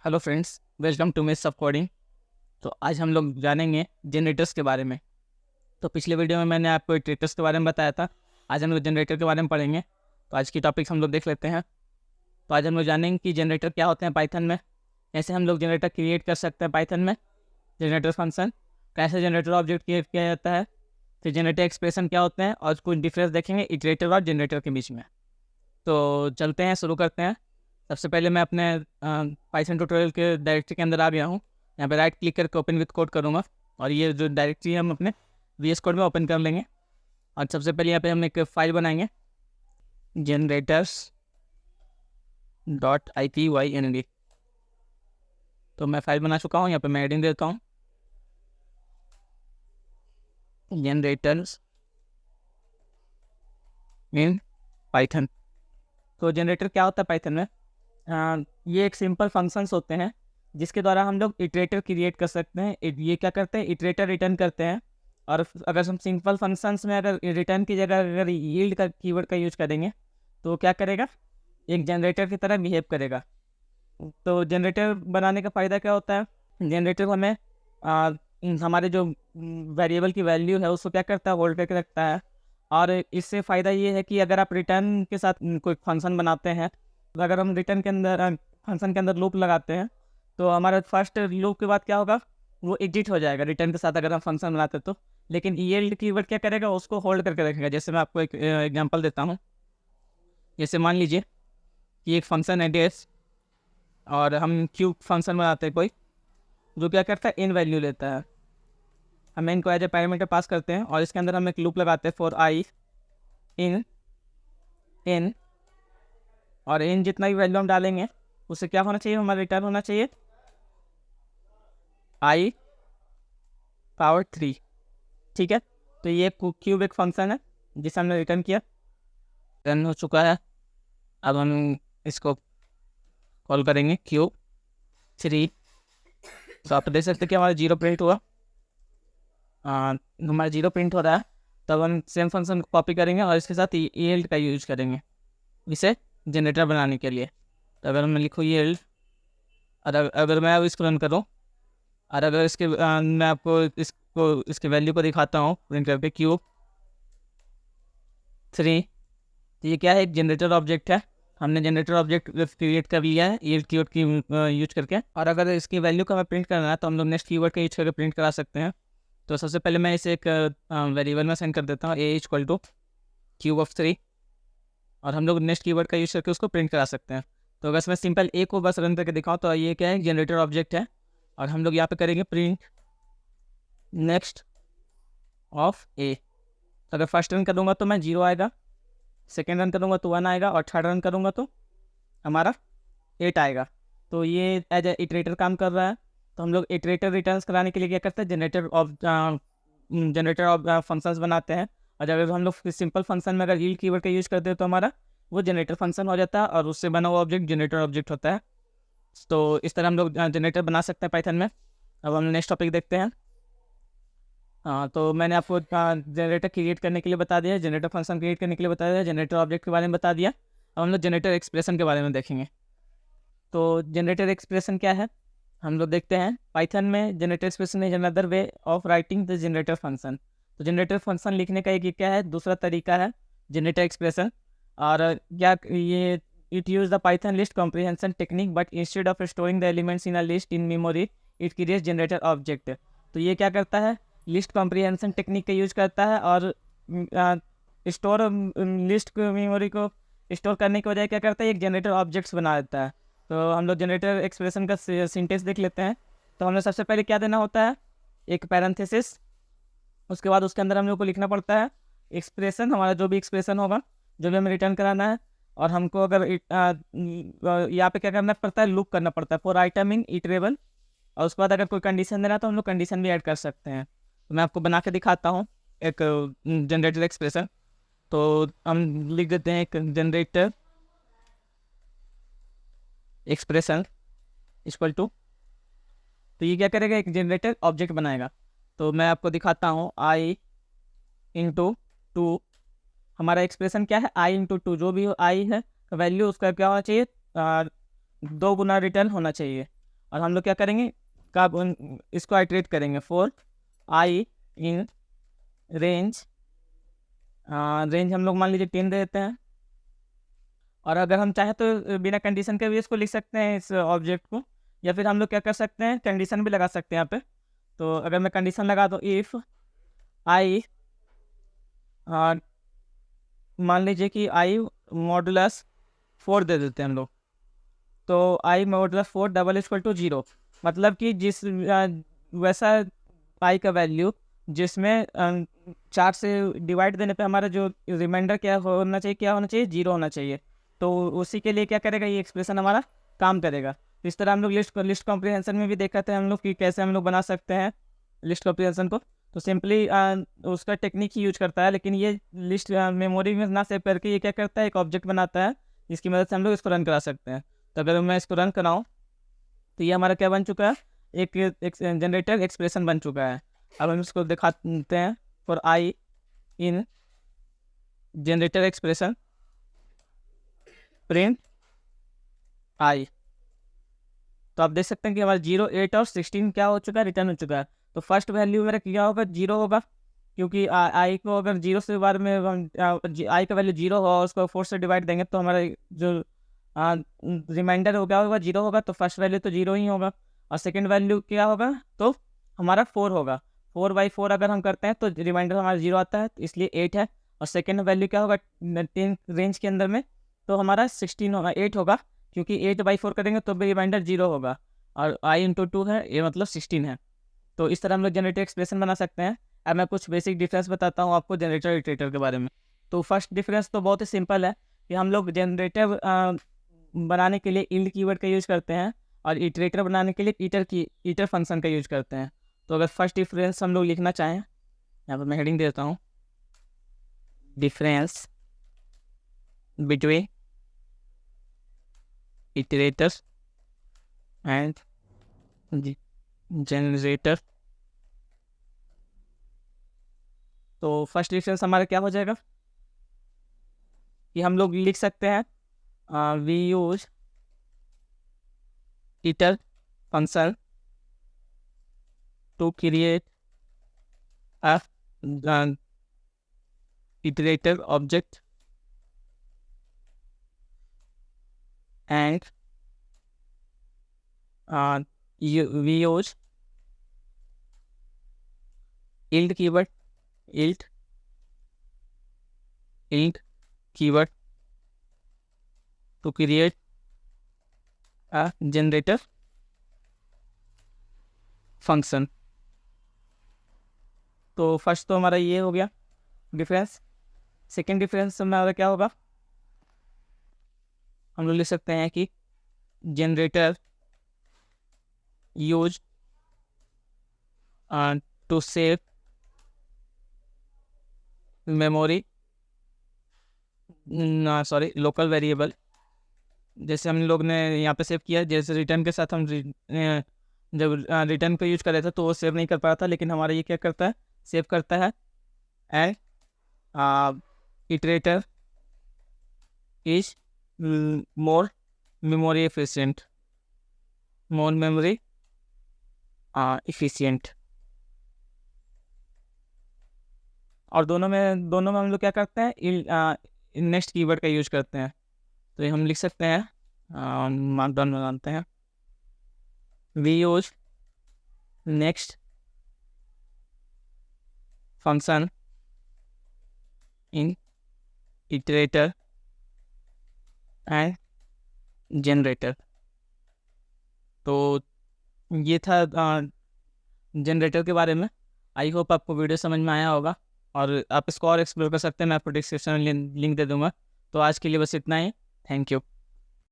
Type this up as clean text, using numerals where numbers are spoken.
Hello friends, welcome to miss of coding. तो आज हम लोग जानेंगे जनरेटर्स के बारे में। तो पिछले वीडियो में मैंने आपको इटरेटर्स के बारे में बताया था। आज हम लोग जनरेटर के बारे में पढ़ेंगे। तो आज की टॉपिक्स हम लोग देख लेते हैं। तो आज हम लोग जानेंगे कि जनरेटर क्या होते हैं पाइथन में, कैसे हम लोग जनरेटर क्रिएट कर सकते हैं पाइथन में, जनरेटर फंक्शन, कैसे जनरेटर ऑब्जेक्ट क्रिएट किया जाता है, फिर जनरेटर एक्सप्रेशन क्या होते हैं और कुछ डिफरेंस देखेंगे इटरेटर और जनरेटर के बीच में। तो चलते हैं, शुरू करते हैं। सबसे पहले मैं अपने पाइथन ट्यूटोरियल के डायरेक्टरी के अंदर आ गया हूँ। यहाँ पे राइट क्लिक करके ओपन विद कोड करूँगा और ये जो डायरेक्टरी है हम अपने VS कोड में ओपन कर लेंगे। और सबसे पहले यहाँ पे हम एक फाइल बनाएंगे, generators.ipynd। तो मैं फाइल बना चुका हूँ, यहाँ पे मैं एडिंग देता हूँ, जनरेटर्स इन पाइथन। तो जनरेटर क्या होता है पाइथन में? ये एक सिंपल फंक्शंस होते हैं जिसके द्वारा हम लोग इटरेटर क्रिएट कर सकते हैं। ये क्या करते हैं, इटरेटर रिटर्न करते हैं। और अगर हम सिंपल फंक्शंस में अगर रिटर्न की जगह अगर यील्ड का कीवर्ड का यूज करेंगे तो क्या करेगा, एक जनरेटर की तरह बिहेव करेगा। तो जनरेटर बनाने का फ़ायदा क्या होता है, जनरेटर को हमें हमारे जो वेरिएबल की वैल्यू है उसको क्या करता है, होल्ड करके रखता है। और इससे फ़ायदा ये है कि अगर आप रिटर्न के साथ कोई फंक्शन बनाते हैं, तो अगर हम रिटर्न के अंदर फंक्शन के अंदर लूप लगाते हैं तो हमारा फर्स्ट लूप के बाद क्या होगा, वो एग्जिट हो जाएगा रिटर्न के साथ अगर हम फंक्शन बनाते तो। लेकिन यील्ड कीवर्ड क्या करेगा, उसको होल्ड करके रखेगा। जैसे मैं आपको एक एग्जांपल देता हूँ। जैसे मान लीजिए कि एक फंक्शन है डेस और हम क्यूब फंक्शन बनाते हैं कोई, जो क्या करता है, इन वैल्यू लेता है। हम इनको एज ए पैरामीटर पास करते हैं और इसके अंदर हम एक लूप लगाते हैं फॉर आई इन इन, और इन जितना भी वैल्यू हम डालेंगे उससे क्या होना चाहिए, हमारा रिटर्न होना चाहिए आई पावर 3। ठीक है। तो ये क्यूब एक फंक्शन है जिसे हमने रिटर्न किया, रन हो चुका है। अब हम इसको कॉल करेंगे क्यूब 3। तो आप देख सकते हैं कि हमारा 0 प्रिंट हुआ, हमारा 0 प्रिंट हो रहा है। तब हम सेम फंक्शन को कॉपी करेंगे और इसके साथ यील्ड का यूज करेंगे इसे जनरेटर बनाने के लिए। तो अगर मैं लिखूँ यील्ड, और अगर मैं अब इसको रन करूँ और अगर इसके मैं आपको इसके वैल्यू को दिखाता हूँ प्रिंट करके क्यूब 3, तो ये क्या है, एक जनरेटर ऑब्जेक्ट है। हमने जनरेटर ऑब्जेक्ट क्रिएट कर लिया है ये कीवर्ड की यूज करके। और अगर इसकी वैल्यू को हमें प्रिंट करना है तो हम लोग नेक्स्ट कीवर्ड का यूज करके प्रिंट करा सकते हैं। तो सबसे पहले मैं इसे एक वेरिएबल में सेंड कर देता हूँ, a equal two cube of 3, और हम लोग नेक्स्ट कीवर्ड का यूज करके उसको प्रिंट करा सकते हैं। तो अगर मैं सिंपल a को बस रन करके दिखाऊँ तो ये क्या है, जनरेटर ऑब्जेक्ट है। और हम लोग यहाँ पे करेंगे प्रिंट नेक्स्ट ऑफ a। तो अगर फर्स्ट रन करूँगा तो मैं 0 आएगा, सेकेंड रन करूँगा तो 1 आएगा, और थर्ड रन करूँगा तो हमारा 8 आएगा। तो ये एज ए इटरेटर काम कर रहा है। तो हम लोग इटरेटर रिटर्न्स कराने के लिए क्या करते हैं, जनरेटर ऑफ फंक्शंस बनाते हैं। और जब हम लोग सिंपल फंक्शन में अगर यील्ड कीवर्ड का यूज़ करते हैं तो हमारा वो जनरेटर फंक्शन हो जाता है और उससे बना हुआ ऑब्जेक्ट जनरेटर ऑब्जेक्ट होता है। तो इस तरह हम लोग जनरेटर बना सकते हैं पाइथन में। अब हम नेक्स्ट टॉपिक देखते हैं। तो मैंने आपको जनरेटर क्रिएट करने के लिए बता दिया, जनरेटर फंक्शन क्रिएट करने के लिए बता दिया, जनरेटर ऑब्जेक्ट के बारे में बता दिया। अब हम लोग जनरेटर एक्सप्रेशन के बारे में देखेंगे। तो जनरेटर एक्सप्रेशन क्या है, हम लोग देखते हैं। पाइथन में generator expression is another way of writing the generator function. तो जनरेटर फंक्शन लिखने का एक क्या है, दूसरा तरीका है जनरेटर एक्सप्रेशन। और क्या ये it use the Python list comprehension technique, but instead of storing the elements in a list in memory it creates generator object. तो ये क्या करता है, लिस्ट कॉम्प्रिहेंशन टेक्निक का यूज करता है और स्टोर लिस्ट मेमोरी को स्टोर करने की बजाय क्या करता है, एक जनरेटर ऑब्जेक्ट्स बना देता है। तो हम लोग जनरेटर एक्सप्रेशन का सिंटेक्स देख लेते हैं। तो हमें सबसे पहले क्या देना होता है, एक पैरेंथेसिस। उसके बाद उसके अंदर हम लोग को लिखना पड़ता है एक्सप्रेशन, हमारा जो भी एक्सप्रेशन होगा, जो भी हमें रिटर्न कराना है। और हमको अगर यहाँ पे क्या करना पड़ता है, लूप करना पड़ता है फॉर आइटम इन इटरेबल। और उसके बाद अगर कोई कंडीशन देना है तो हम लोग कंडीशन भी ऐड कर सकते हैं। तो मैं आपको बना के दिखाता हूँ एक जनरेटर एक्सप्रेशन। तो हम लिख देते हैं एक जनरेटर एक्सप्रेशन इक्वल टू, तो ये क्या करेगा, एक जनरेटर ऑब्जेक्ट बनाएगा। तो मैं आपको दिखाता हूँ, आई इंटू टू। हमारा एक्सप्रेशन क्या है, आई इंटू टू, जो भी आई है वैल्यू उसका क्या होना चाहिए, 2 गुना रिटर्न होना चाहिए। और हम लोग क्या करेंगे, इसको आइट्रेट करेंगे for i in range, range हम लोग मान लीजिए 10 दे देते हैं। और अगर हम चाहें तो बिना कंडीशन के भी इसको लिख सकते हैं इस ऑब्जेक्ट को, या फिर हम लोग क्या कर सकते हैं, कंडीशन भी लगा सकते हैं यहाँ पे। तो अगर मैं कंडीशन लगा दूँ, इफ़ आई, मान लीजिए कि आई मॉडुलस 4 दे देते हैं हम लोग, तो आई मॉडुलस 4 डबल इक्वल टू 0, मतलब कि जिस वैसा आई का वैल्यू जिसमें 4 से डिवाइड देने पे हमारा जो रिमाइंडर क्या होना चाहिए, 0 होना चाहिए। तो उसी के लिए क्या करेगा, ये एक्सप्रेशन हमारा काम करेगा। तो इस तरह हम लोग लिस्ट कॉम्प्रिहेंशन में भी देखा था हम लोग कि कैसे हम लोग बना सकते हैं लिस्ट कॉम्प्रिहेंशन को। तो सिंपली उसका टेक्निक ही यूज करता है, लेकिन ये लिस्ट मेमोरी में ना सेव करके ये क्या करता है, एक ऑब्जेक्ट बनाता है जिसकी मदद से हम लोग इसको रन करा सकते हैं। तो अगर मैं इसको रन कराऊँ तो ये हमारा क्या बन चुका है, एक जनरेटर एक्सप्रेशन बन चुका है। अब हम इसको दिखाते हैं for i in generator expression print i. तो आप देख सकते हैं कि हमारा 0, 8 और 16 क्या हो चुका है, रिटर्न हो चुका है। तो फर्स्ट वैल्यू मेरा क्या होगा, 0 होगा, क्योंकि आई को अगर 0 से बार में आई का वैल्यू 0 होगा, उसको 4 से डिवाइड देंगे तो हमारा जो रिमाइंडर हो गया होगा 0 होगा, तो फर्स्ट वैल्यू तो 0 ही होगा। और सेकेंड वैल्यू क्या होगा, तो हमारा 4 होगा। 4/4 अगर हम करते हैं तो रिमाइंडर हमारा 0 आता है, तो इसलिए 8 है। और सेकेंड वैल्यू क्या होगा 10 रेंज के अंदर में, तो हमारा 16 होगा, 8 होगा, क्योंकि 8/4 करेंगे तो भी रिमाइंडर 0 होगा। और आई इंटू 2 है, ये मतलब 16 है। तो इस तरह हम लोग जनरेटर एक्सप्रेशन बना सकते हैं। अब मैं कुछ बेसिक डिफरेंस बताता हूँ आपको जनरेटर इटरेटर के बारे में। तो फर्स्ट डिफरेंस तो बहुत ही सिंपल है कि हम लोग जनरेटर बनाने के लिए इल्ड कीवर्ड का यूज़ करते हैं, और इटरेटर बनाने के लिए ईटर फंक्शन का यूज़ करते हैं। तो अगर फर्स्ट डिफरेंस हम लोग लिखना चाहें, यहाँ पर मैं हेडिंग देता हूँ, difference between iterator and generator. तो फर्स्ट डिफरेंस हमारा क्या हो जाएगा कि हम लोग लिख सकते हैं we use iter function to create a iterator object and we use yield keyword to create a generator function। तो फर्स्ट तो हमारा ये हो गया डिफरेंस। सेकेंड डिफरेंस हमारा क्या होगा, हम लोग लिख सकते हैं कि generator use to save memory, sorry local variable. जैसे हम लोग ने यहाँ पे सेव किया, जैसे रिटर्न के साथ हम जब रिटर्न को यूज कर रहे थे तो वो सेव नहीं कर पा रहा था, लेकिन हमारा ये क्या करता है, सेव करता है। And iterator is more memory efficient, more memory efficient. और दोनों में हम लोग क्या करते हैं, नेक्स्ट कीवर्ड का यूज करते हैं। तो ये हम लिख सकते हैं, मार्कडाउन में जानते हैं, we use next function in iterator and generator. तो ये था जनरेटर के बारे में। आई होप आपको वीडियो समझ में आया होगा, और आप इसको और एक्सप्लोर कर सकते हैं, मैं आपको डिस्क्रिप्शन में लिंक दे दूँगा। तो आज के लिए बस इतना ही, थैंक यू।